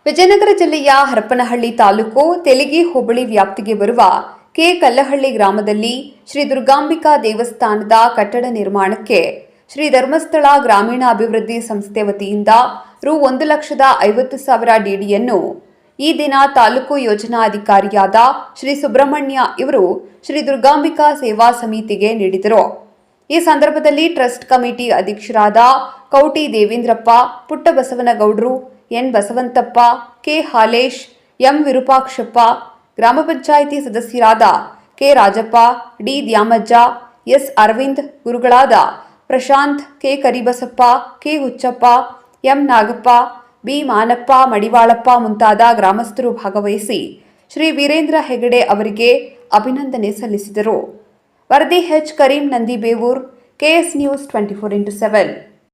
ವಿಜಯನಗರ ಜಿಲ್ಲೆಯ ಹರಪನಹಳ್ಳಿ ತಾಲೂಕು ತೆಲಿಗಿ ಹೋಬಳಿ ವ್ಯಾಪ್ತಿಗೆ ಬರುವ ಕೆ ಕಲ್ಲಹಳ್ಳಿ ಗ್ರಾಮದಲ್ಲಿ ಶ್ರೀ ದುರ್ಗಾಂಬಿಕಾ ದೇವಸ್ಥಾನದ ಕಟ್ಟಡ ನಿರ್ಮಾಣಕ್ಕೆ ಶ್ರೀ ಧರ್ಮಸ್ಥಳ ಗ್ರಾಮೀಣ ಅಭಿವೃದ್ಧಿ ಸಂಸ್ಥೆ ವತಿಯಿಂದ ರು 1,50,000 ಡಿಡಿಯನ್ನು ಈ ದಿನ ತಾಲೂಕು ಯೋಜನಾಧಿಕಾರಿಯಾದ ಶ್ರೀ ಸುಬ್ರಹ್ಮಣ್ಯ ಇವರು ಶ್ರೀ ದುರ್ಗಾಂಬಿಕಾ ಸೇವಾ ಸಮಿತಿಗೆ ನೀಡಿದರು. ಈ ಸಂದರ್ಭದಲ್ಲಿ ಟ್ರಸ್ಟ್ ಕಮಿಟಿ ಅಧ್ಯಕ್ಷರಾದ ಕೌಟಿ ದೇವೇಂದ್ರಪ್ಪ, ಪುಟ್ಟಬಸವನಗೌಡರು, N Basavanthappa, K Halesh, M Virupakshappa, ಗ್ರಾಮ ಪಂಚಾಯಿತಿ ಸದಸ್ಯರಾದ K Rajappa, D Dyamajja, S Aravind, ಗುರುಗಳಾದ Prashant, K Karibasappa, K Huchchappa, M Nagappa, B Manappa, Madivalappa ಮುಂತಾದ ಗ್ರಾಮಸ್ಥರು ಭಾಗವಹಿಸಿ ಶ್ರೀ ವೀರೇಂದ್ರ ಹೆಗಡೆ ಅವರಿಗೆ ಅಭಿನಂದನೆ ಸಲ್ಲಿಸಿದರು. ವರದಿ H Kareem Nandibevur, KS news 24x7.